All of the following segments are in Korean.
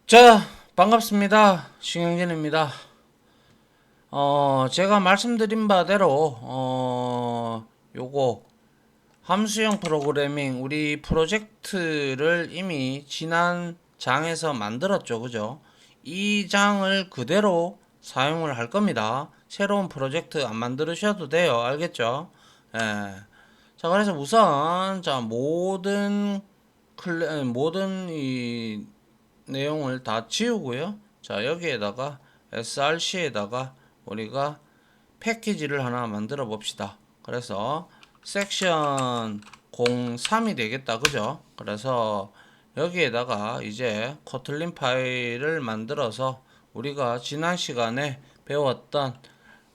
자, 반갑습니다. 신영진입니다. 제가 말씀드린 바대로, 요거, 함수형 프로그래밍, 우리 프로젝트를 이미 지난 장에서 만들었죠. 그죠? 이 장을 그대로 사용을 할 겁니다. 새로운 프로젝트 안 만드셔도 돼요. 알겠죠? 예. 자, 그래서 우선, 자, 모든 이 내용을 다 지우고요. 자, 여기에다가 src에다가 우리가 패키지를 하나 만들어 봅시다. 그래서 섹션 03이 되겠다. 그죠? 그래서 여기에다가 이제 코틀린 파일을 만들어서 우리가 지난 시간에 배웠던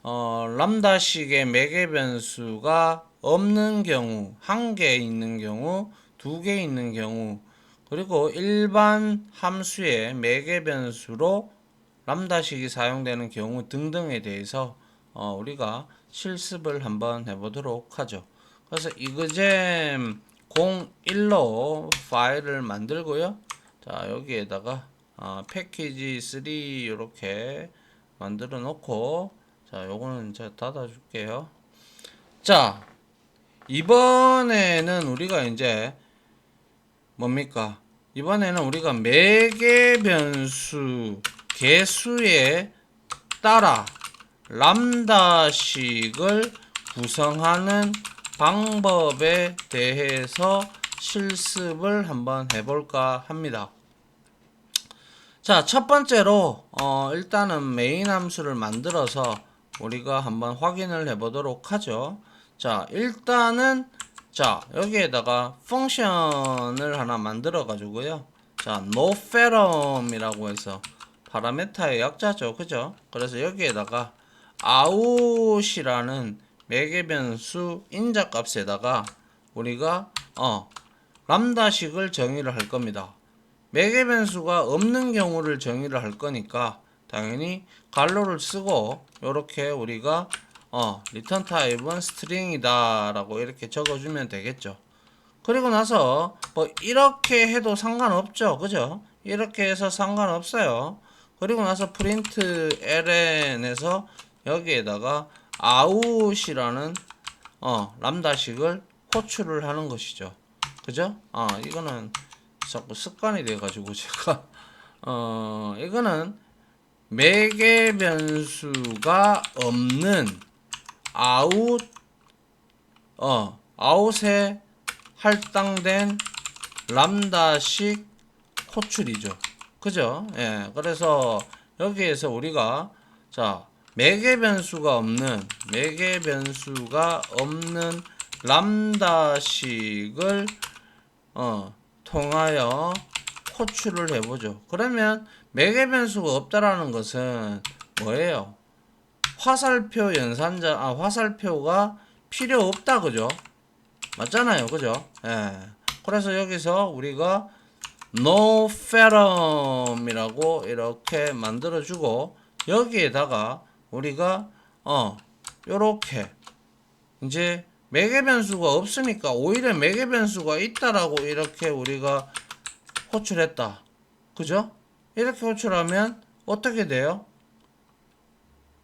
람다식의 매개 변수가 없는 경우, 한 개 있는 경우, 두 개 있는 경우, 그리고 일반 함수의 매개 변수로 람다식이 사용되는 경우 등등에 대해서 우리가 실습을 한번 해보도록 하죠. 그래서 이그잼 01로 파일을 만들고요. 자, 여기에다가 패키지 3 이렇게 만들어 놓고, 자, 요거는 제가 닫아 줄게요. 자, 이번에는 우리가 이제 뭡니까? 이번에는 우리가 매개 변수 개수에 따라 람다식을 구성하는 방법에 대해서 실습을 한번 해볼까 합니다. 자, 첫 번째로 일단은 메인 함수를 만들어서 우리가 한번 확인을 해보도록 하죠. 자, 일단은 자, 여기에다가 펑션을 하나 만들어 가지고요. 자, noferum이라고 해서 파라메타의 약자죠. 그죠? 그래서 여기에다가 out이라는 매개 변수 인자 값에다가 우리가 람다식을 정의를 할 겁니다. 매개 변수가 없는 경우를 정의를 할 거니까 당연히 갈로를 쓰고 이렇게 우리가 return type은 string이다 라고 이렇게 적어주면 되겠죠. 그리고 나서 뭐 이렇게 해도 상관없죠. 그죠? 이렇게 해서 상관없어요. 그리고 나서 print ln에서 여기에다가 out이라는 람다식을 호출을 하는 것이죠. 그죠? 이거는 자꾸 습관이 돼가지고 제가 이거는 매개 변수가 없는 아웃에 할당된 람다식 호출이죠. 그죠? 예. 그래서 여기에서 우리가 자, 매개 변수가 없는 람다식을 통하여 호출을 해보죠. 그러면 매개 변수가 없다라는 것은 뭐예요? 화살표가 필요 없다. 그죠? 맞잖아요. 그죠? 예. 그래서 여기서 우리가 noferum이라고 이렇게 만들어주고, 여기에다가 우리가 요렇게 이제 매개 변수가 없으니까 오히려 매개 변수가 있다라고 이렇게 우리가 호출했다. 그죠? 이렇게 호출하면 어떻게 돼요?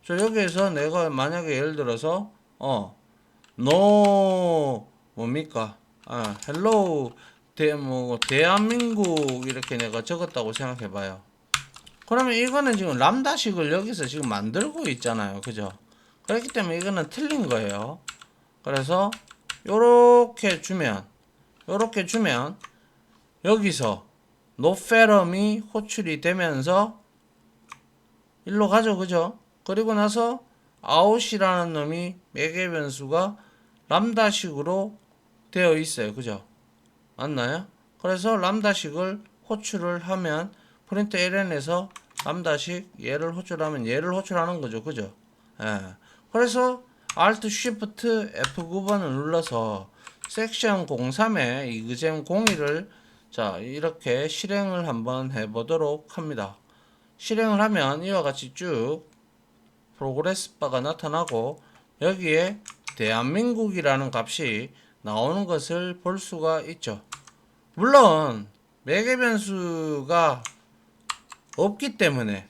저 여기에서 내가 만약에 예를 들어서 no 뭡니까? hello 대한민국 이렇게 내가 적었다고 생각해 봐요. 그러면 이거는 지금 람다식을 여기서 지금 만들고 있잖아요. 그죠? 그렇기 때문에 이거는 틀린 거예요. 그래서 요렇게 주면 여기서 노페럼이 호출이 되면서 일로 가죠. 그죠? 그리고 나서 아웃이라는 놈이 매개 변수가 람다식으로 되어 있어요. 그죠? 맞나요? 그래서 람다식을 호출을 하면 프린트 ln에서 람다식 얘를 호출하면 얘를 호출하는 거죠. 그죠? 예. 그래서 Alt Shift F9번을 눌러서 섹션 03에 이그잼 01을 자, 이렇게 실행을 한번 해보도록 합니다. 실행을 하면 이와 같이 쭉 프로그레스 바가 나타나고 여기에 대한민국이라는 값이 나오는 것을 볼 수가 있죠. 물론 매개 변수가 없기 때문에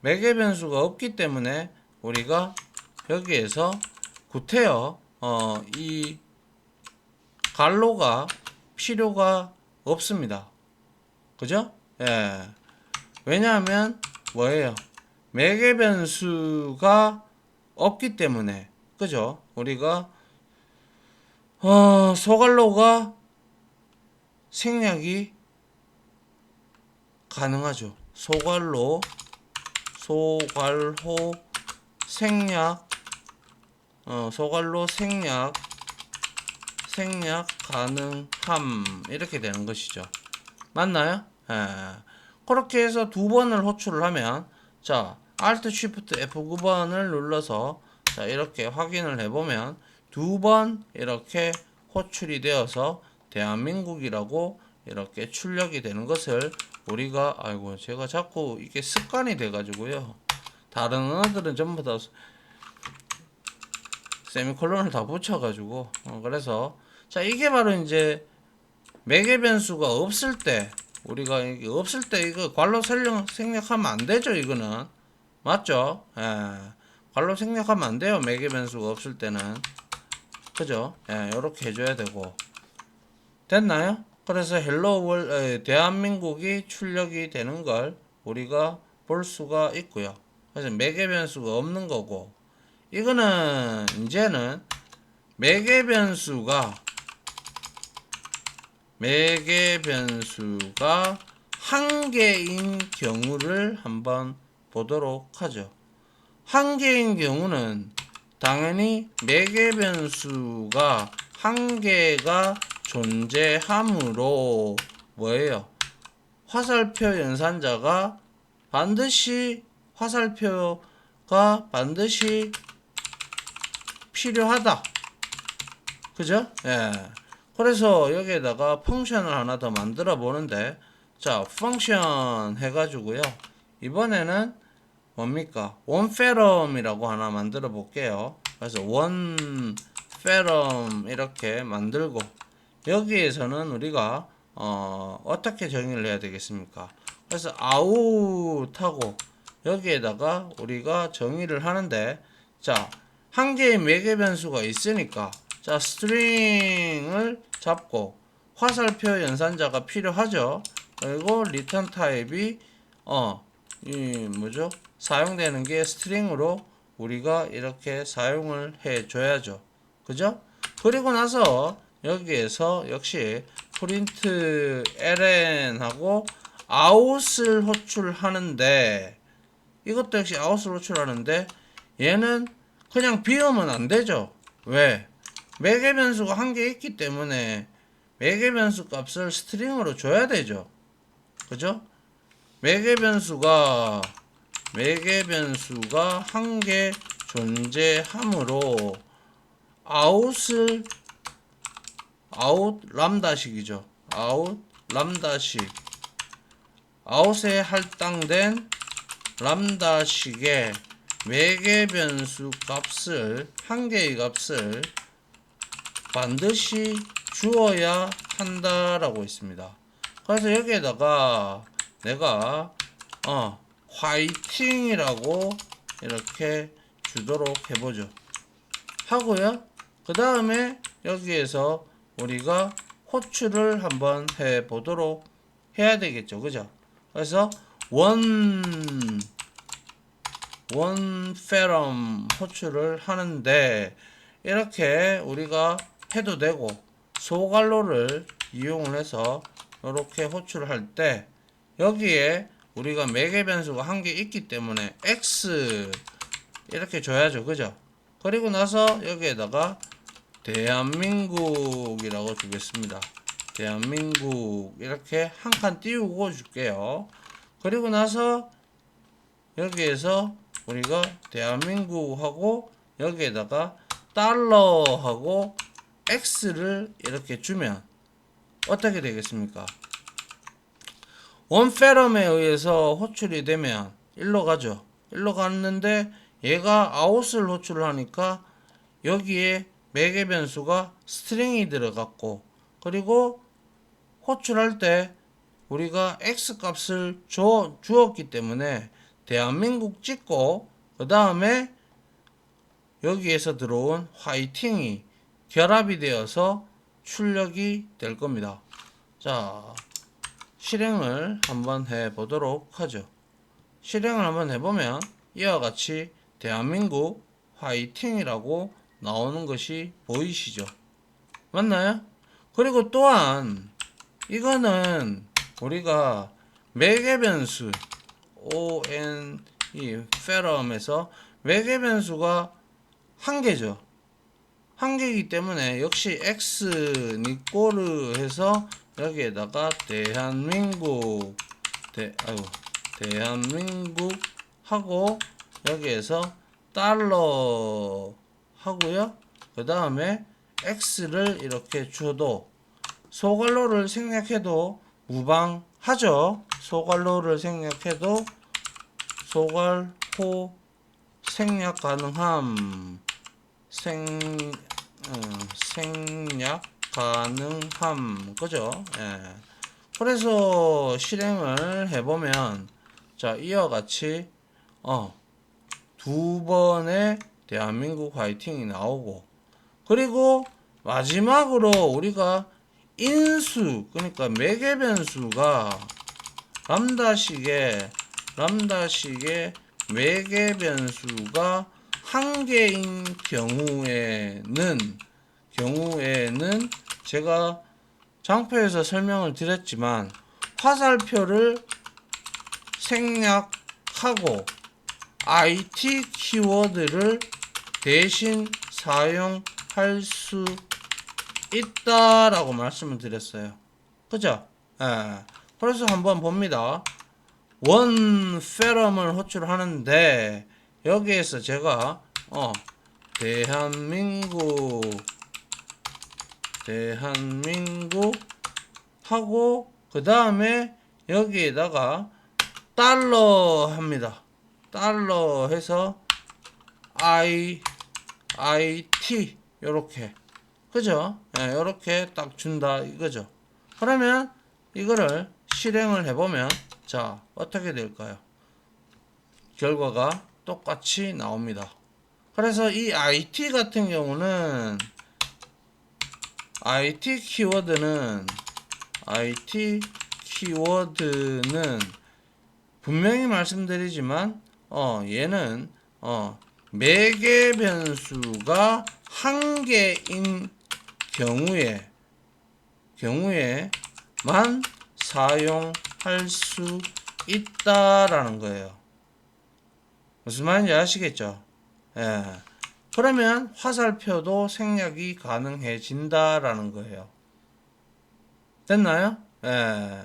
매개 변수가 없기 때문에 우리가 여기에서 구태여 이 갈로가 필요가 없습니다. 그죠? 예. 왜냐하면 뭐예요? 매개 변수가 없기 때문에 그죠? 우리가 소갈로가 생략이 가능하죠. 소갈로 생략 소갈로 생략 가능함 이렇게 되는 것이죠. 맞나요? 예. 그렇게 해서 두 번을 호출을 하면 자 Alt Shift F9번을 눌러서 자 이렇게 확인을 해보면 두 번 이렇게 호출이 되어서 대한민국이라고 이렇게 출력이 되는 것을 우리가 아이고 제가 자꾸 이게 습관이 돼 가지고요. 다른 언어들은 전부 다 세미콜론을 다 붙여 가지고 그래서 자 이게 바로 이제 매개 변수가 없을 때 우리가 이게 없을 때 이거 괄호 생략하면 안 되죠. 이거는 맞죠? 예. 괄호 생략하면 안 돼요. 매개 변수가 없을 때는 그죠? 예, 이렇게 해줘야 되고 됐나요? 그래서 헬로 대한민국이 출력이 되는 걸 우리가 볼 수가 있고요. 그래서 매개 변수가 없는 거고 이거는 이제는 매개 변수가 한 개인 경우를 한번 보도록 하죠. 한 개인 경우는 당연히 매개 변수가 한 개가 존재하므로 뭐예요? 화살표 연산자가 반드시 필요하다. 그죠? 예. 그래서 여기에다가 펑션을 하나 더 만들어 보는데 자 펑션 해가지고요 이번에는 뭡니까 원페럼이라고 하나 만들어 볼게요. 그래서 원페럼 이렇게 만들고 여기에서는 우리가 어떻게 정의를 해야 되겠습니까? 그래서 아웃하고 여기에다가 우리가 정의를 하는데 자 한 개의 매개 변수가 있으니까 자 스트링을 잡고 화살표 연산자가 필요하죠. 그리고 리턴 타입이 이 뭐죠? 사용되는 게 스트링으로 우리가 이렇게 사용을 해 줘야죠. 그죠? 그리고 나서 여기에서 역시 프린트 ln 하고 아웃을 호출하는데 이것도 역시 아웃을 호출하는데 얘는 그냥 비우면 안 되죠. 왜? 매개 변수가 한 개 있기 때문에 매개 변수 값을 스트링으로 줘야 되죠. 그죠? 매개 변수가 한 개 존재하므로 아웃 람다식이죠. 아웃 람다식 아웃에 할당된 람다식의 매개 변수 값을 한 개의 값을 반드시 주어야 한다라고 있습니다. 그래서 여기에다가 내가 화이팅이라고 이렇게 주도록 해보죠. 하고요. 그 다음에 여기에서 우리가 호출을 한번 해보도록 해야 되겠죠. 그죠? 그래서 원페럼 호출을 하는데 이렇게 우리가 해도 되고 소갈로를 이용을 해서 이렇게 호출을 할 때 여기에 우리가 매개 변수가 한 개 있기 때문에 x 이렇게 줘야죠. 그죠? 그리고 나서 여기에다가 대한민국이라고 주겠습니다. 대한민국 이렇게 한 칸 띄우고 줄게요. 그리고 나서 여기에서 우리가 대한민국하고 여기에다가 달러하고 x를 이렇게 주면 어떻게 되겠습니까? 원페럼에 의해서 호출이 되면 일로 가죠. 일로 갔는데 얘가 아웃을 호출을 하니까 여기에 매개 변수가 스트링이 들어갔고 그리고 호출할 때 우리가 x 값을 주었기 때문에 대한민국 찍고 그 다음에 여기에서 들어온 화이팅이 결합이 되어서 출력이 될 겁니다. 자, 실행을 한번 해 보도록 하죠. 실행을 한번 해보면 이와 같이 대한민국 화이팅이라고 나오는 것이 보이시죠? 맞나요? 그리고 또한 이거는 우리가 매개 변수 ONE 페럼에서 매개 변수가 한 개죠. 한 개이기 때문에 역시 x 니꼬르 해서 여기에다가 대한민국 하고 여기에서 달러 하고요. 그 다음에 x를 이렇게 줘도 소괄호를 생략해도 무방하죠. 소괄호를 생략해도 소괄호 생략 가능함 생략 가능함 그죠? 예. 그래서 실행을 해보면 자 이와 같이 두 번의 대한민국 화이팅이 나오고 그리고 마지막으로 우리가 인수 그러니까 매개 변수가 람다식의 매개 변수가 한 개인 경우에는 제가 장표에서 설명을 드렸지만 화살표를 생략하고 IT 키워드를 대신 사용할 수 있다라고 말씀을 드렸어요. 그죠? 예. 그래서 한번 봅니다. 원 페럼을 호출하는데 여기에서 제가 대한민국 하고 그 다음에 여기에다가 달러 합니다. 달러 해서 IT 요렇게 그죠? 예, 요렇게 딱 준다 이거죠. 그러면 이거를 실행을 해보면 자 어떻게 될까요? 결과가 똑같이 나옵니다. 그래서 이 IT 같은 경우는 IT 키워드는 분명히 말씀드리지만 얘는 매개 변수가 한 개인 경우에만 사용할 수 있다라는 거예요. 무슨 말인지 아시겠죠? 예. 그러면 화살표도 생략이 가능해진다라는 거예요. 됐나요? 예.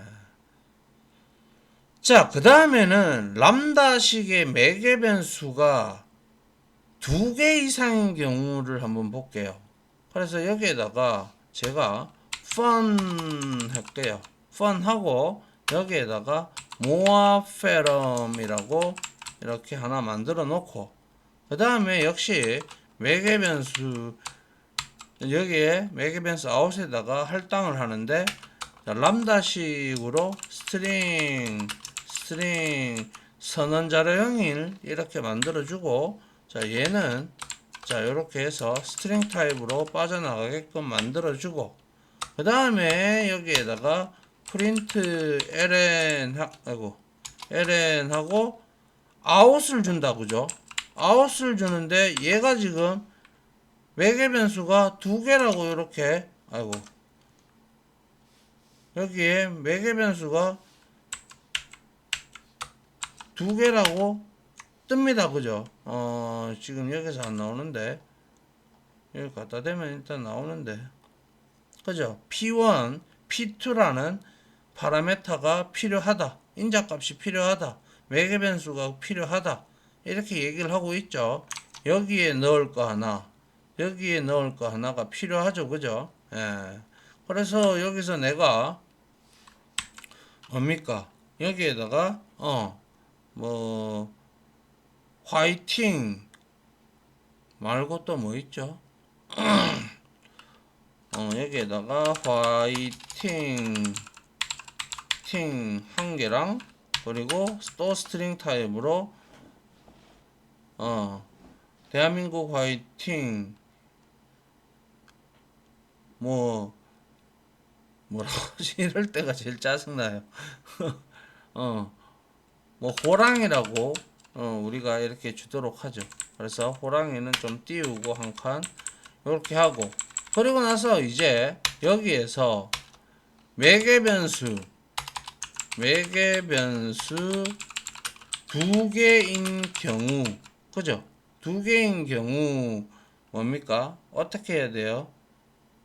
자, 그 다음에는 람다식의 매개 변수가 두 개 이상인 경우를 한번 볼게요. 그래서 여기에다가 제가 fun 할게요. fun 하고 여기에다가 모아페럼이라고 이렇게 하나 만들어 놓고 그 다음에 역시 매개 변수 여기에 매개 변수 아웃에다가 할당을 하는데 자, 람다식으로 스트링 선언자료형을 이렇게 만들어 주고 자 얘는 자 이렇게 해서 스트링 타입으로 빠져나가게끔 만들어 주고 그 다음에 여기에다가 프린트 ln 하고 아웃을 준다 그죠? 아웃을 주는데 얘가 지금 매개 변수가 두 개라고 이렇게 여기에 매개 변수가 두 개라고 뜹니다 그죠? 지금 여기서 안 나오는데 여기 갖다 대면 일단 나오는데 그죠? P1, P2라는 파라메타가 필요하다. 인자값이 필요하다. 매개 변수가 필요하다. 이렇게 얘기를 하고 있죠. 여기에 넣을 거 하나, 여기에 넣을 거 하나가 필요하죠. 그죠? 예. 그래서 여기서 내가 뭡니까? 여기에다가 화이팅 말고 또 뭐 있죠? 여기에다가 화이팅 화이팅 한 개랑 그리고 또 스트링 타입으로 대한민국 화이팅 뭐 뭐라고 하지? 이럴 때가 제일 짜증나요. 뭐 호랑이라고 우리가 이렇게 주도록 하죠. 그래서 호랑이는 좀 띄우고 한 칸 이렇게 하고, 그리고 나서 이제 여기에서 매개변수 두 개인 경우, 그죠? 두 개인 경우 뭡니까? 어떻게 해야 돼요?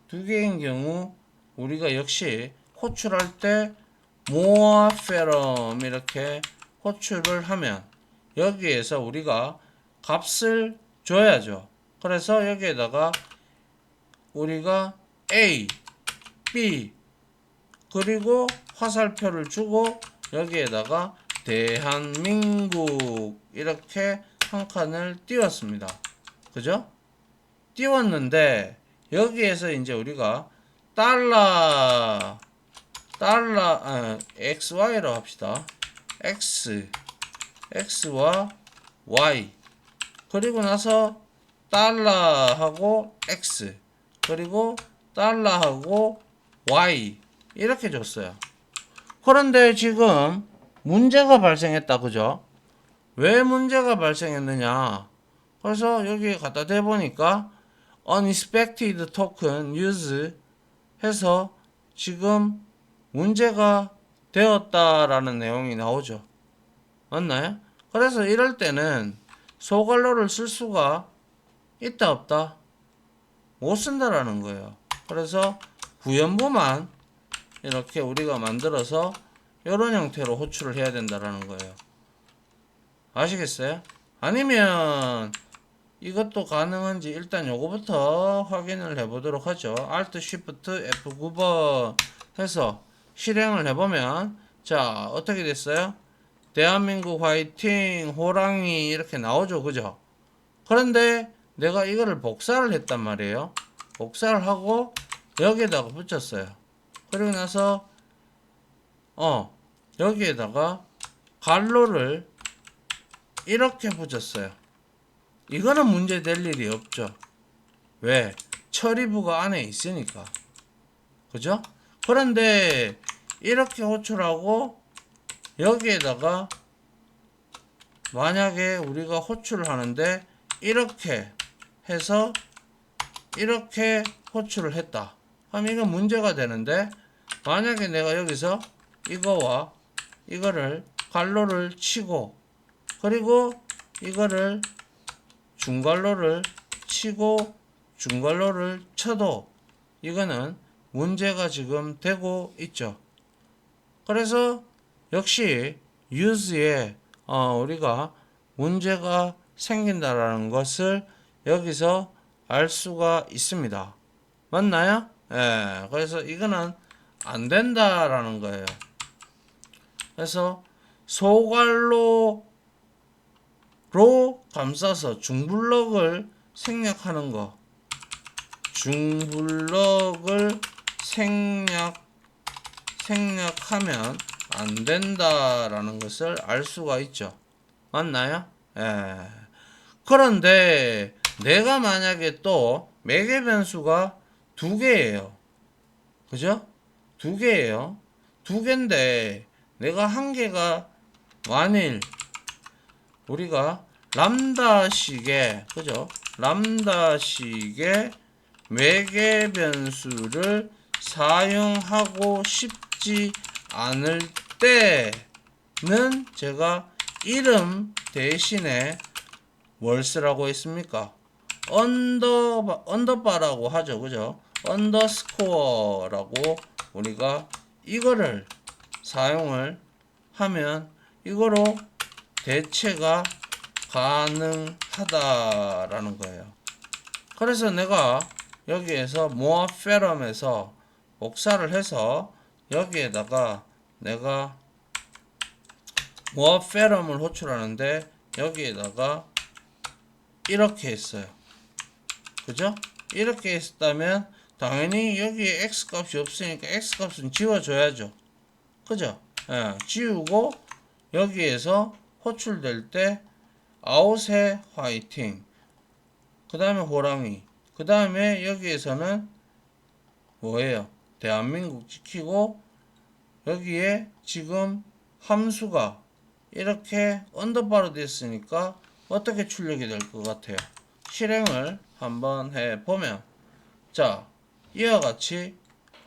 두 개인 경우 우리가 역시 호출할 때 more theorem 이렇게 호출을 하면 여기에서 우리가 값을 줘야죠. 그래서 여기에다가 우리가 A, B 그리고 화살표를 주고 여기에다가 대한민국 이렇게 한 칸을 띄웠습니다. 그죠? 띄웠는데 여기에서 이제 우리가 XY로 합시다. X와 Y 그리고 나서 달러하고 X 그리고 달러하고 Y 이렇게 줬어요. 그런데 지금 문제가 발생했다. 그죠? 왜 문제가 발생했느냐? 그래서 여기 갖다 대보니까 unexpected token use 해서 지금 문제가 되었다라는 내용이 나오죠. 맞나요? 그래서 이럴 때는 소괄호를 쓸 수가 있다 없다? 못 쓴다라는 거예요. 그래서 구연부만 이렇게 우리가 만들어서 이런 형태로 호출을 해야 된다라는 거예요. 아시겠어요? 아니면 이것도 가능한지 일단 요거부터 확인을 해보도록 하죠. Alt Shift F9번 해서 실행을 해보면 자 어떻게 됐어요? 대한민국 화이팅 호랑이 이렇게 나오죠. 그죠? 그런데 내가 이거를 복사를 했단 말이에요. 복사를 하고 여기에다가 붙였어요. 그리고 나서 여기에다가 갈로를 이렇게 붙였어요. 이거는 문제 될 일이 없죠. 왜? 처리부가 안에 있으니까. 그죠? 그런데 이렇게 호출하고 여기에다가 만약에 우리가 호출을 하는데 이렇게 해서 이렇게 호출을 했다. 그럼 이건 문제가 되는데 만약에 내가 여기서 이거와 이거를 갈로를 치고 그리고 이거를 중괄호를 치고 중괄호를 쳐도 이거는 문제가 지금 되고 있죠. 그래서 역시 use에 우리가 문제가 생긴다라는 것을 여기서 알 수가 있습니다. 맞나요? 예. 그래서 이거는 안 된다라는 거예요. 그래서 소괄호로 감싸서 중블럭을 생략하는 거. 중블럭을 생략하면 안 된다라는 것을 알 수가 있죠. 맞나요? 예. 그런데 내가 만약에 또 매개 변수가 두 개예요. 그죠? 두 개예요. 두 개인데 내가 한 개가 만일 우리가 람다식의 그죠? 람다식의 매개 변수를 사용하고 싶지 않을 때는 제가 이름 대신에 뭘 쓰라고 했습니까? 언더바라고 하죠. 그죠? 언더스코어라고 우리가 이거를 사용을 하면 이거로 대체가 가능하다라는 거예요. 그래서 내가 여기에서 more theorem에서 복사를 해서 여기에다가 내가 more theorem을 호출하는데 여기에다가 이렇게 했어요. 그죠? 이렇게 했다면 당연히 여기에 x 값이 없으니까 x 값은 지워줘야죠. 그죠? 지우고 여기에서 호출될 때 아웃의 화이팅, 그 다음에 호랑이, 그 다음에 여기에서는 뭐예요? 대한민국 지키고 여기에 지금 함수가 이렇게 언더바로 됐으니까 어떻게 출력이 될 것 같아요? 실행을 한번 해보면, 자, 이와 같이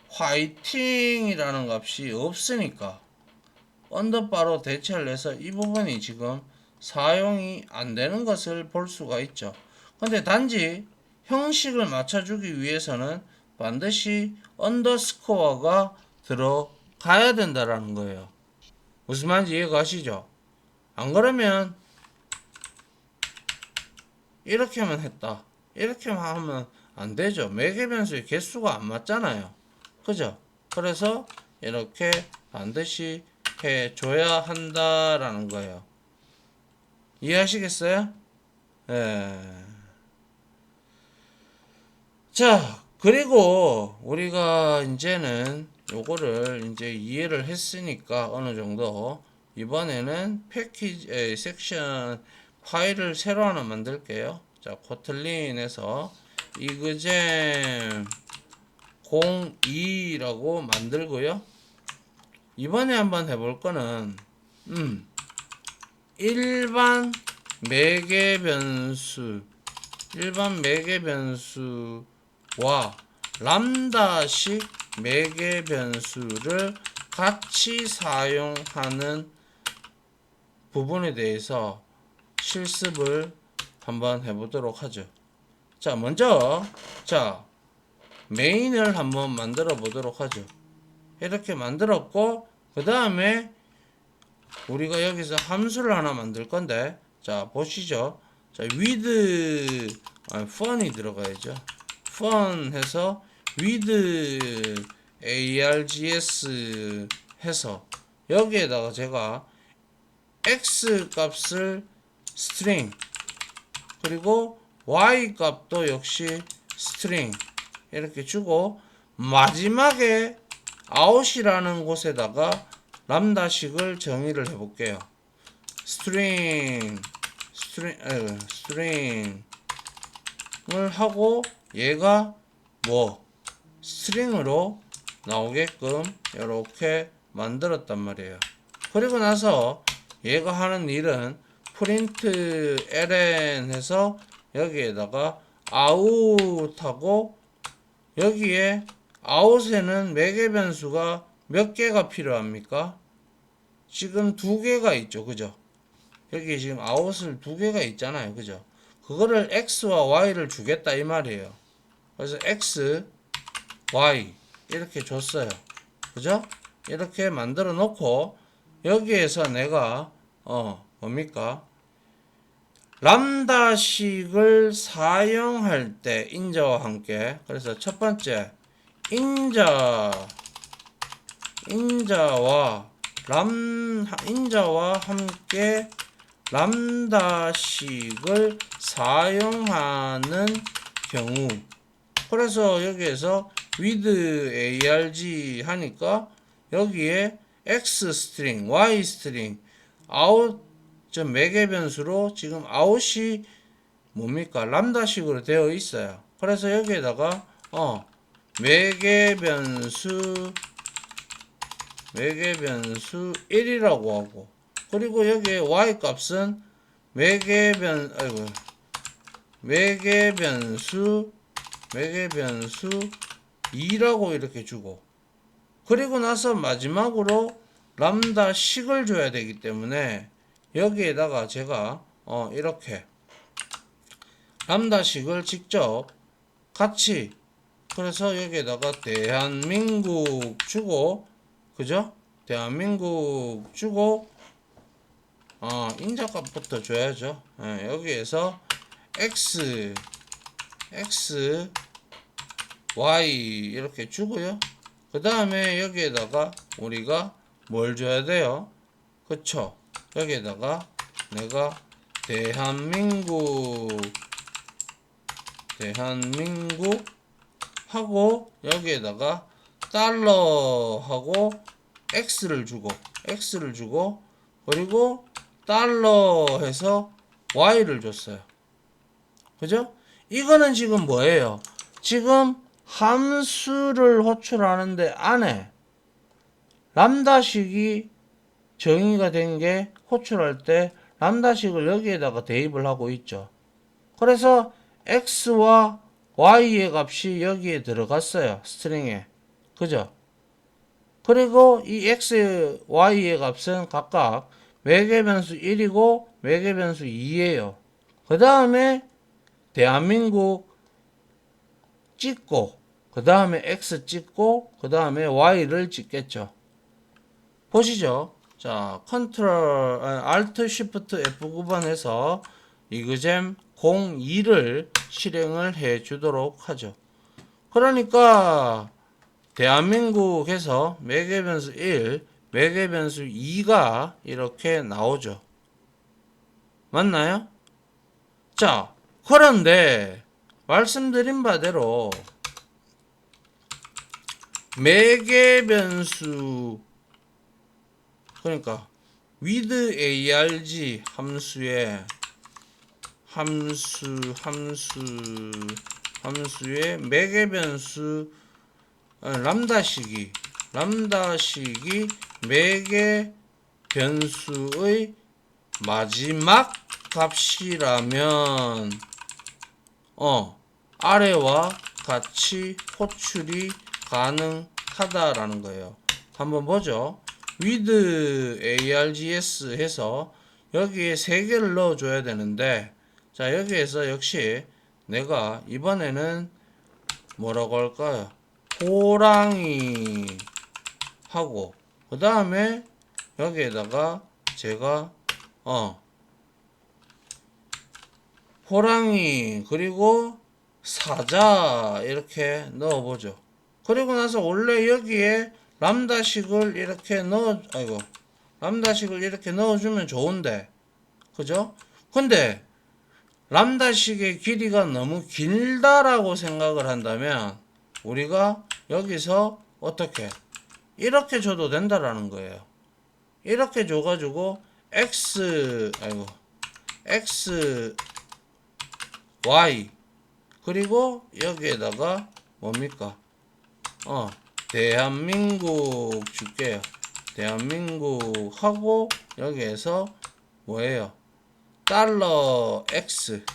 화이팅이라는 값이 없으니까 언더바로 대체를 해서 이 부분이 지금 사용이 안 되는 것을 볼 수가 있죠. 근데 단지 형식을 맞춰주기 위해서는 반드시 언더스코어가 들어가야 된다라는 거예요. 무슨 말인지 이해가 가시죠? 안 그러면 이렇게만 했다, 이렇게만 하면 안 되죠. 매개 변수의 개수가 안 맞잖아요. 그죠? 그래서 이렇게 반드시 해줘야 한다라는 거예요. 이해하시겠어요? 예. 자, 그리고 우리가 이제는 요거를 이제 이해를 했으니까 어느 정도 이번에는 패키지 섹션 파일을 새로 하나 만들게요. 자, 코틀린에서 이그잼 02라고 만들고요. 이번에 한번 해볼 거는 일반 매개 변수, 일반 매개 변수와 람다식 매개 변수를 같이 사용하는 부분에 대해서 실습을 한번 해보도록 하죠. 자, 먼저 메인을 한번 만들어 보도록 하죠. 이렇게 만들었고, 그 다음에 우리가 여기서 함수를 하나 만들 건데, 자, 보시죠. 자, with fun이 들어가야죠. fun 해서 with args 해서 여기에다가 제가 x 값을 string, 그리고 y 값도 역시 string 이렇게 주고, 마지막에 out이라는 곳에다가 람다식을 정의를 해볼게요. string을 하고 얘가 string으로 나오게끔 이렇게 만들었단 말이에요. 그리고 나서 얘가 하는 일은 print ln 해서 여기에다가 out하고, 여기에 out에는 매개 변수가 몇 개가 필요합니까? 지금 2개가 있죠. 그죠? 여기 지금 out을 2개가 있잖아요. 그죠? 그거를 x와 y를 주겠다 이 말이에요. 그래서 x, y 이렇게 줬어요. 그죠? 이렇게 만들어 놓고 여기에서 내가 뭡니까? 람다식을 사용할 때 인자와 함께, 그래서 첫 번째 인자와 함께 람다식을 사용하는 경우, 그래서 여기에서 with arg 하니까 여기에 x string, y string, out 매개 변수로 지금 out이 뭡니까? 람다식으로 되어 있어요. 그래서 여기에다가 매개 변수 1이라고 하고, 그리고 여기에 y 값은 매개 변수 2라고 이렇게 주고, 그리고 나서 마지막으로 람다식을 줘야 되기 때문에 여기에다가 제가 이렇게 람다식을 직접 같이, 그래서 여기에다가 대한민국 주고, 그죠? 대한민국 주고, 인자값부터 줘야죠. 여기에서 x, y 이렇게 주고요. 그 다음에 여기에다가 우리가 뭘 줘야 돼요? 그쵸? 여기에다가 내가 대한민국 하고 여기에다가 달러 하고 x를 주고, x를 주고 그리고 달러 해서 y를 줬어요. 그죠? 이거는 지금 뭐예요? 지금 함수를 호출하는데 안에 람다식이 정의가 된 게 호출할 때 람다식을 여기에다가 대입을 하고 있죠. 그래서 x와 y의 값이 여기에 들어갔어요. 스트링에. 그죠? 그리고 이 x, y의 값은 각각 매개 변수 1이고 매개 변수 2예요. 그 다음에 대한민국 찍고 그 다음에 x 찍고 그 다음에 y를 찍겠죠. 보시죠. 자, 컨트롤 Alt Shift F9번에서 이그잼 02를 실행을 해 주도록 하죠. 그러니까 대한민국에서 매개 변수 1, 매개 변수 2가 이렇게 나오죠. 맞나요? 자, 그런데 말씀드린 바대로 매개 변수 그러니까 with arg 함수의 매개 변수 람다식이 매개 변수의 마지막 값이라면 아래와 같이 호출이 가능하다라는 거예요. 한번 보죠. with args 해서 여기에 3개를 넣어줘야 되는데, 자, 여기에서 역시 내가 이번에는 뭐라고 할까요? 호랑이 하고, 그 다음에 여기에다가 제가, 호랑이, 그리고 사자, 이렇게 넣어보죠. 그리고 나서 원래 여기에 람다식을 이렇게 람다식을 이렇게 넣어주면 좋은데, 그죠? 근데, 람다식의 길이가 너무 길다라고 생각을 한다면, 우리가 여기서 어떻게, 이렇게 줘도 된다라는 거예요. 이렇게 줘가지고, x, y, 그리고 여기에다가 뭡니까? 대한민국 줄게요. 대한민국 하고 여기에서 뭐예요? 달러 x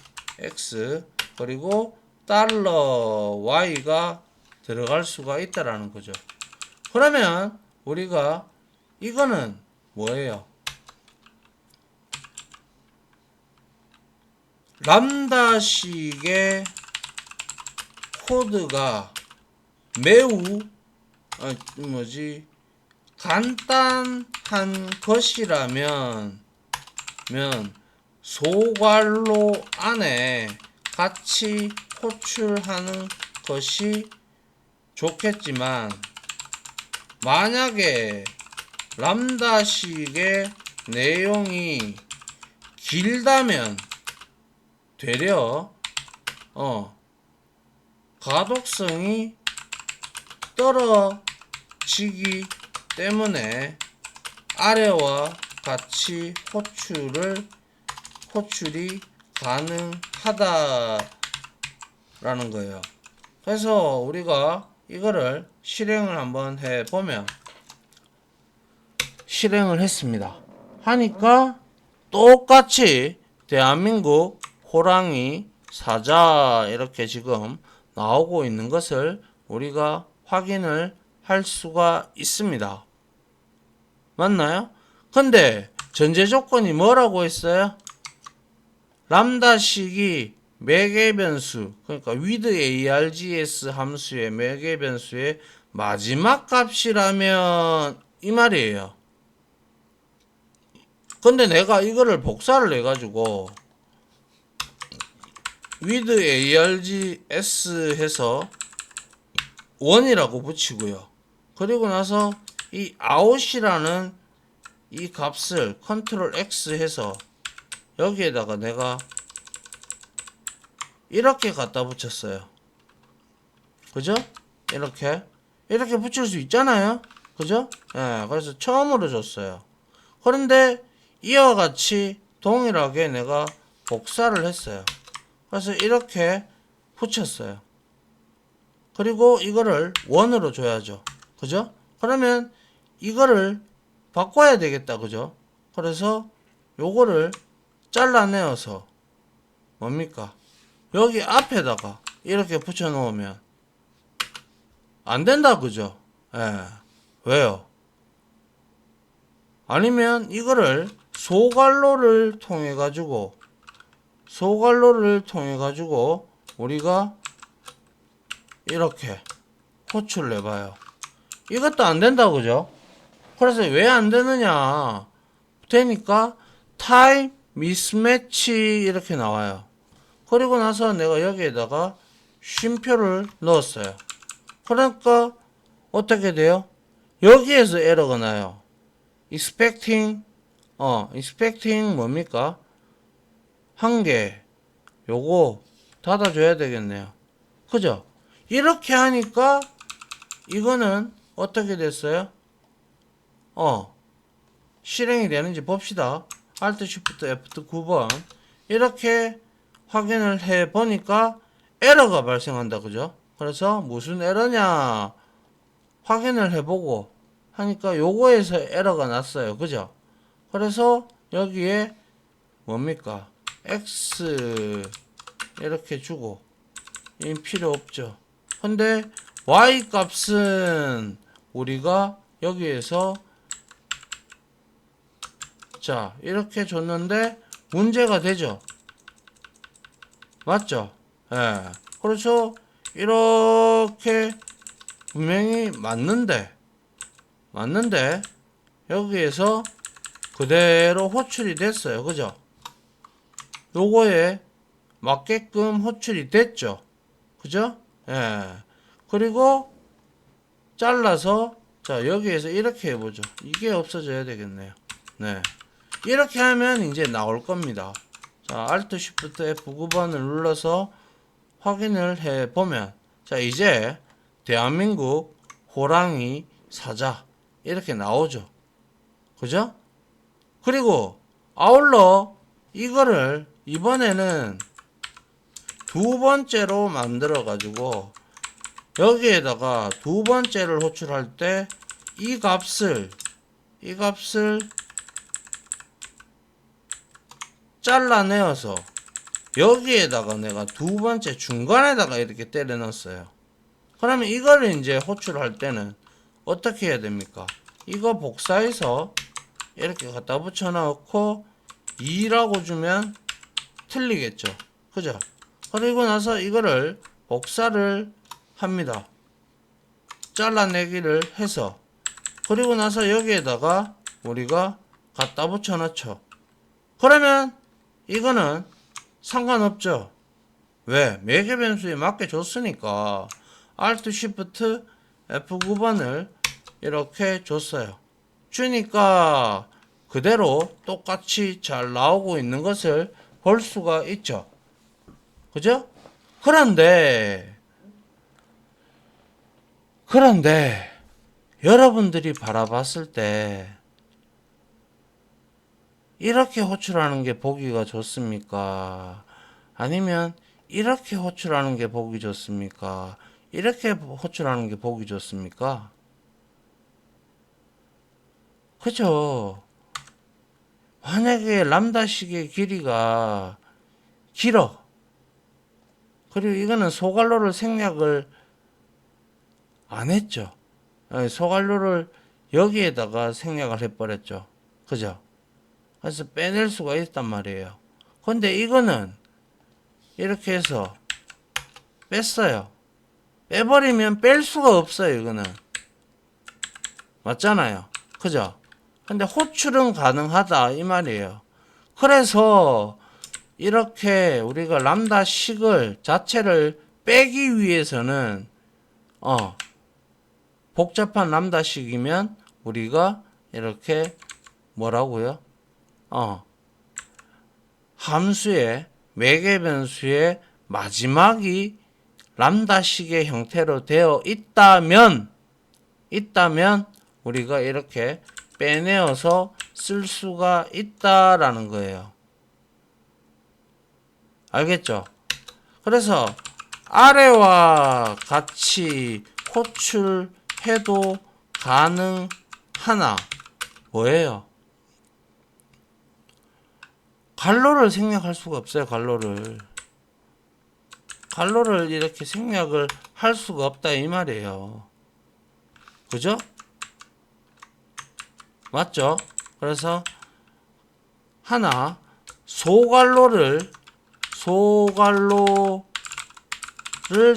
그리고 달러 y가 들어갈 수가 있다라는 거죠. 그러면 우리가 이거는 뭐예요? 람다식의 코드가 매우 간단한 것이라면 소괄호 안에 같이 호출하는 것이 좋겠지만, 만약에 람다식의 내용이 길다면 되려 가독성이 떨어지기 때문에 아래와 같이 호출이 가능하다라는 거예요. 그래서 우리가 이거를 실행을 한번 해보면, 실행을 했습니다. 하니까 똑같이 대한민국 호랑이 사자 이렇게 지금 나오고 있는 것을 우리가 확인을 할 수가 있습니다. 맞나요? 근데 전제 조건이 뭐라고 했어요? 람다식이 매개 변수, 그러니까 with args 함수의 매개 변수의 마지막 값이라면 이 말이에요. 근데 내가 이거를 복사를 해가지고 with args 해서 1이라고 붙이고요. 그리고 나서 이 out이라는 이 값을 컨트롤 X 해서 여기에다가 내가 이렇게 갖다 붙였어요. 그죠? 이렇게 붙일 수 있잖아요. 그죠? 예, 그래서 처음으로 줬어요. 그런데 이와 같이 동일하게 내가 복사를 했어요. 그래서 이렇게 붙였어요. 그리고 이거를 원으로 줘야죠. 그죠? 그러면 이거를 바꿔야 되겠다. 그죠? 그래서 요거를 잘라내어서 뭡니까? 여기 앞에다가 이렇게 붙여 놓으면 안 된다. 그죠? 예. 왜요? 아니면 이거를 소갈로를 통해 가지고 우리가 이렇게 호출을 내봐요. 이것도 안 된다. 그죠? 그래서 왜 안 되느냐? 되니까 타임 미스매치 이렇게 나와요. 그리고 나서 내가 여기에다가 쉼표를 넣었어요. 그러니까 어떻게 돼요? 여기에서 에러가 나요. expecting 뭡니까? 한 개 요거 닫아줘야 되겠네요. 그죠? 이렇게 하니까 이거는 어떻게 됐어요? 실행이 되는지 봅시다. Alt Shift F 9번 이렇게 확인을 해 보니까 에러가 발생한다. 그죠? 그래서 무슨 에러냐 확인을 해보고 하니까 요거에서 에러가 났어요. 그죠? 그래서 여기에 뭡니까? X 이렇게 주고 이 필요 없죠. 근데 Y 값은 우리가 여기에서 자 이렇게 줬는데 문제가 되죠. 맞죠? 예. 그래서 이렇게 분명히 맞는데 여기에서 그대로 호출이 됐어요. 그죠? 요거에 맞게끔 호출이 됐죠. 그죠? 예. 그리고 잘라서 자 여기에서 이렇게 해보죠. 이게 없어져야 되겠네요. 네. 이렇게 하면 이제 나올 겁니다. 자 Alt Shift F9번을 눌러서 확인을 해 보면 자 이제 대한민국 호랑이 사자 이렇게 나오죠. 그죠? 그리고 아울러 이거를 이번에는 두 번째로 만들어 가지고 여기에다가 두 번째를 호출할 때 이 값을 잘라내어서 여기에다가 내가 두 번째 중간에다가 이렇게 때려 넣었어요. 그러면 이거를 이제 호출할 때는 어떻게 해야 됩니까? 이거 복사해서 이렇게 갖다 붙여 넣고 2라고 주면 틀리겠죠. 그죠? 그리고 나서 이거를 복사를 합니다. 잘라내기를 해서 그리고 나서 여기에다가 우리가 갖다 붙여 넣죠. 그러면 이거는 상관없죠. 왜? 매개 변수에 맞게 줬으니까 Alt Shift F9번을 이렇게 줬어요. 주니까 그대로 똑같이 잘 나오고 있는 것을 볼 수가 있죠. 그죠? 그런데 여러분들이 바라봤을 때 이렇게 호출하는 게 보기가 좋습니까? 아니면 이렇게 호출하는 게 보기 좋습니까? 이렇게 호출하는 게 보기 좋습니까? 그죠? 만약에 람다식의 길이가 길어. 그리고 이거는 소갈로를 생략을 안 했죠. 소갈로를 여기에다가 생략을 해버렸죠. 그죠? 그래서 빼낼 수가 있단 말이에요. 근데 이거는 이렇게 해서 뺐어요. 빼버리면 뺄 수가 없어요. 이거는 맞잖아요. 그죠? 근데 호출은 가능하다 이 말이에요. 그래서 이렇게 우리가 람다식을 자체를 빼기 위해서는 복잡한 람다식이면 우리가 이렇게 뭐라고요? 함수의 매개 변수의 마지막이 람다식의 형태로 되어 있다면 우리가 이렇게 빼내어서 쓸 수가 있다라는 거예요. 알겠죠? 그래서 아래와 같이 호출해도 가능하나 뭐예요? 갈로를 생략할 수가 없어요. 갈로를 이렇게 생략을 할 수가 없다 이 말이에요. 그죠? 맞죠? 그래서 하나 소갈로를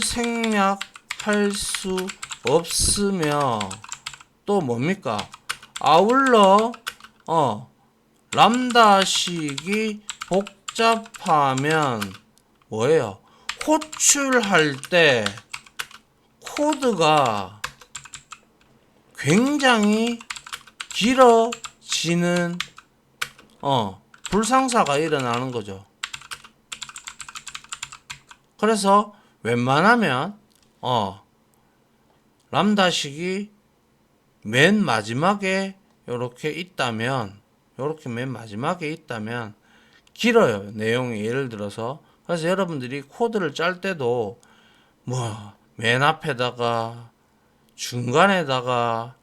생략할 수 없으며 또 뭡니까? 아울러 람다식이 복잡하면 뭐예요? 호출할 때 코드가 굉장히 길어지는 불상사가 일어나는 거죠. 그래서 웬만하면 람다식이 맨 마지막에 요렇게 있다면 길어요. 내용이 예를 들어서. 그래서 여러분들이 코드를 짤 때도 뭐 맨 앞에다가 중간에다가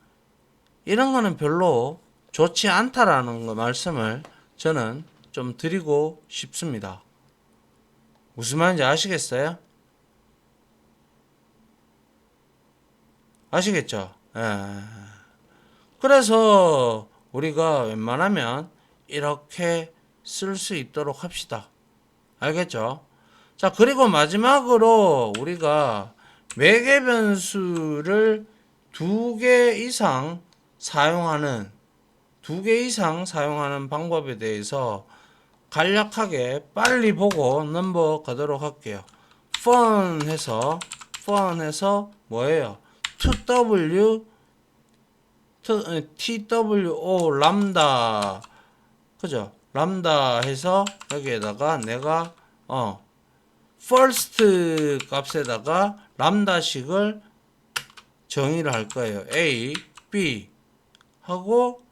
이런 거는 별로 좋지 않다라는 거 말씀을 저는 좀 드리고 싶습니다. 무슨 말인지 아시겠어요? 아시겠죠? 그래서 우리가 웬만하면 이렇게 쓸 수 있도록 합시다. 알겠죠? 자, 그리고 마지막으로 우리가 매개 변수를 2개 이상 사용하는 방법에 대해서 간략하게 빨리 보고 넘어가도록 할게요. fun 해서 뭐예요? TWO 람다 그죠? 람다 해서 여기에다가 내가 first 값에다가 람다식을 정의를 할 거예요. A, B 하고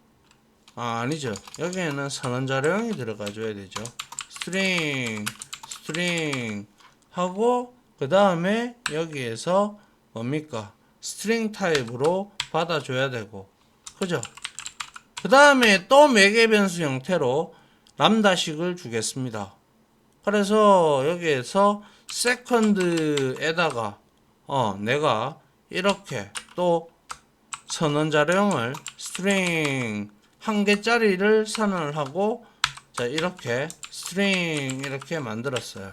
아니죠. 여기에는 선언자료형이 들어가 줘야 되죠. string 하고 그 다음에 여기에서 뭡니까? string 타입으로 받아줘야 되고 그죠? 그 다음에 또 매개 변수 형태로 람다식을 주겠습니다. 그래서 여기에서 second에다가 내가 이렇게 또 선언자료형을 string 한 개짜리를 선언을 하고 자 이렇게 string 이렇게 만들었어요.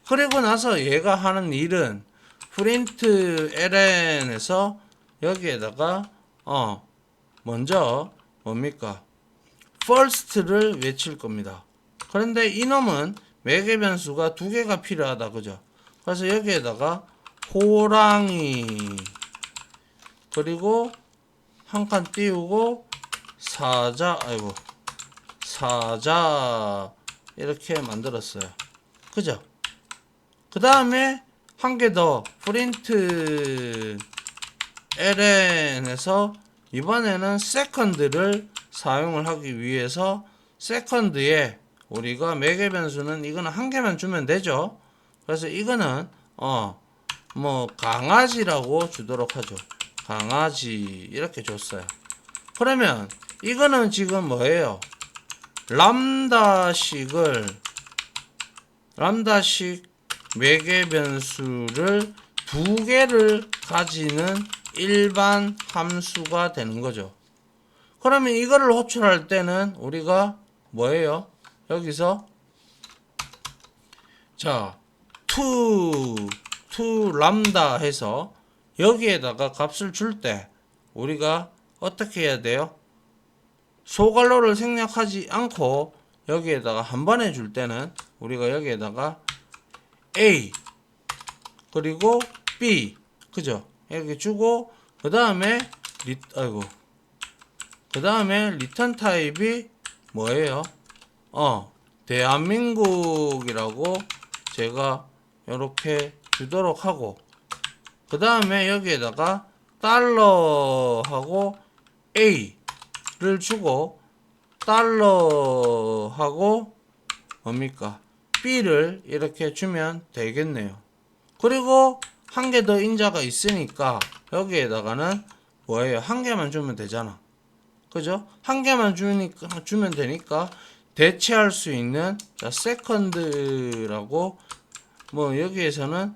그리고 나서 얘가 하는 일은 print ln에서 여기에다가 먼저 뭡니까? first를 외칠 겁니다. 그런데 이놈은 매개 변수가 2개가 필요하다 그죠? 그래서 여기에다가 호랑이 그리고 한 칸 띄우고 사자 이렇게 만들었어요. 그죠? 그 다음에 한 개 더 print ln에서 이번에는 second를 사용을 하기 위해서 second에 우리가 매개 변수는 이거는 한 개만 주면 되죠. 그래서 이거는 뭐 강아지라고 주도록 하죠. 강아지 이렇게 줬어요. 그러면 이거는 지금 뭐예요? 람다식 매개 변수를 2개를 가지는 일반 함수가 되는 거죠. 그러면 이거를 호출할 때는 우리가 뭐예요? 여기서 자 to 람다 해서 여기에다가 값을 줄 때 우리가 어떻게 해야 돼요? 소갈로를 생략하지 않고 여기에다가 한 번에 줄 때는 우리가 여기에다가 A 그리고 B 그죠? 이렇게 주고 그 다음에 리턴 타입이 뭐예요? 대한민국이라고 제가 이렇게 주도록 하고 그 다음에 여기에다가 달러 하고 A를 주고 달러하고 뭡니까? B를 이렇게 주면 되겠네요. 그리고 한 개 더 인자가 있으니까 여기에다가는 뭐예요? 한 개만 주면 되잖아. 그죠? 한 개만 주면 되니까 대체할 수 있는 자, 세컨드라고 뭐 여기에서는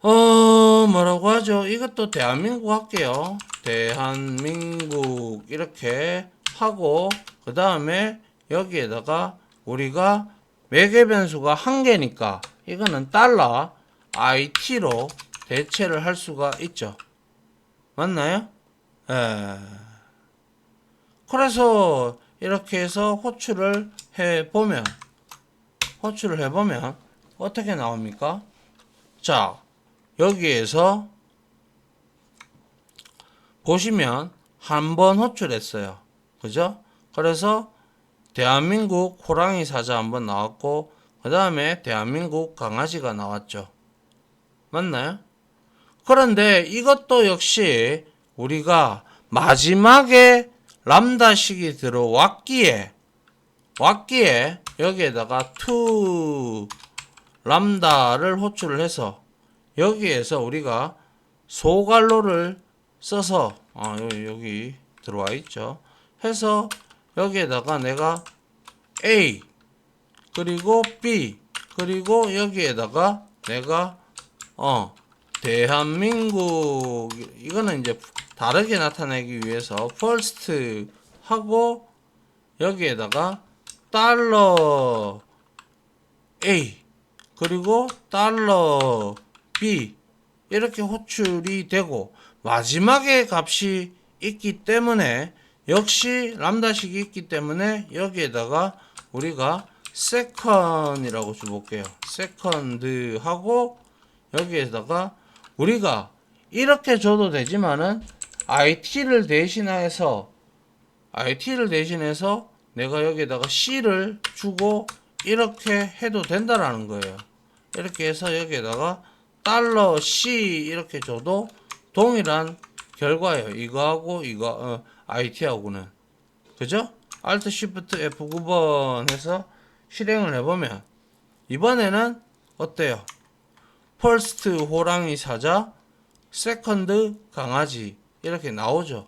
뭐라고 하죠? 이것도 대한민국 할게요. 대한민국 이렇게 하고 그 다음에 여기에다가 우리가 매개 변수가 한 개니까 이거는 달러 IT로 대체를 할 수가 있죠. 맞나요? 예. 그래서 이렇게 해서 호출을 해보면 어떻게 나옵니까? 자, 여기에서 보시면 한 번 호출했어요. 그죠? 그래서 대한민국 호랑이 사자 한번 나왔고 그 다음에 대한민국 강아지가 나왔죠. 맞나요? 그런데 이것도 역시 우리가 마지막에 람다식이 들어왔기에 여기에다가 to 람다를 호출을 해서 여기에서 우리가 소괄호를 써서 여기 들어와 있죠. 해서 여기에다가 내가 A 그리고 B 그리고 여기에다가 내가 대한민국 이거는 이제 다르게 나타내기 위해서 first 하고 여기에다가 달러 A 그리고 달러 B 이렇게 호출이 되고 마지막에 값이 있기 때문에 역시 람다식이 있기 때문에 여기에다가 우리가 second이라고 줘볼게요. second 하고 여기에다가 우리가 이렇게 줘도 되지만은 IT를 대신해서 내가 여기에다가 C를 주고 이렇게 해도 된다라는 거예요. 이렇게 해서 여기에다가 달러 C 이렇게 줘도 동일한 결과예요. 이거하고 이거 IT하고는 그죠? Alt Shift F9번 해서 실행을 해보면 이번에는 어때요? First 호랑이 사자, Second 강아지 이렇게 나오죠.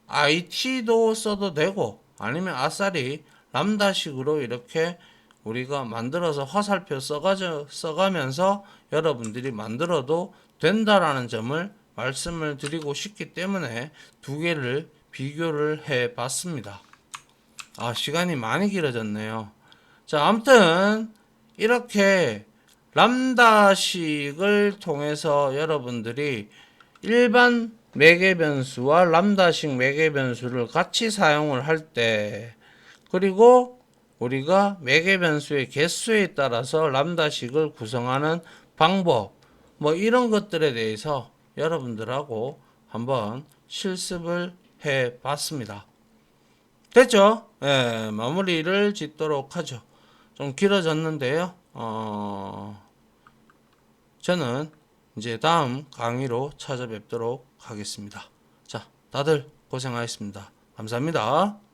IT도 써도 되고 아니면 아싸리 람다식으로 이렇게 우리가 만들어서 화살표 써가면서 여러분들이 만들어도 된다라는 점을 말씀을 드리고 싶기 때문에 두 개를 비교를 해 봤습니다. 시간이 많이 길어졌네요. 자, 아무튼 이렇게 람다식을 통해서 여러분들이 일반 매개 변수와 람다식 매개 변수를 같이 사용을 할 때 그리고 우리가 매개 변수의 개수에 따라서 람다식을 구성하는 방법 뭐 이런 것들에 대해서 여러분들하고 한번 실습을 해 봤습니다. 됐죠? 예, 마무리를 짓도록 하죠. 좀 길어졌는데요. 저는 이제 다음 강의로 찾아뵙도록 하겠습니다. 자, 다들 고생하셨습니다. 감사합니다.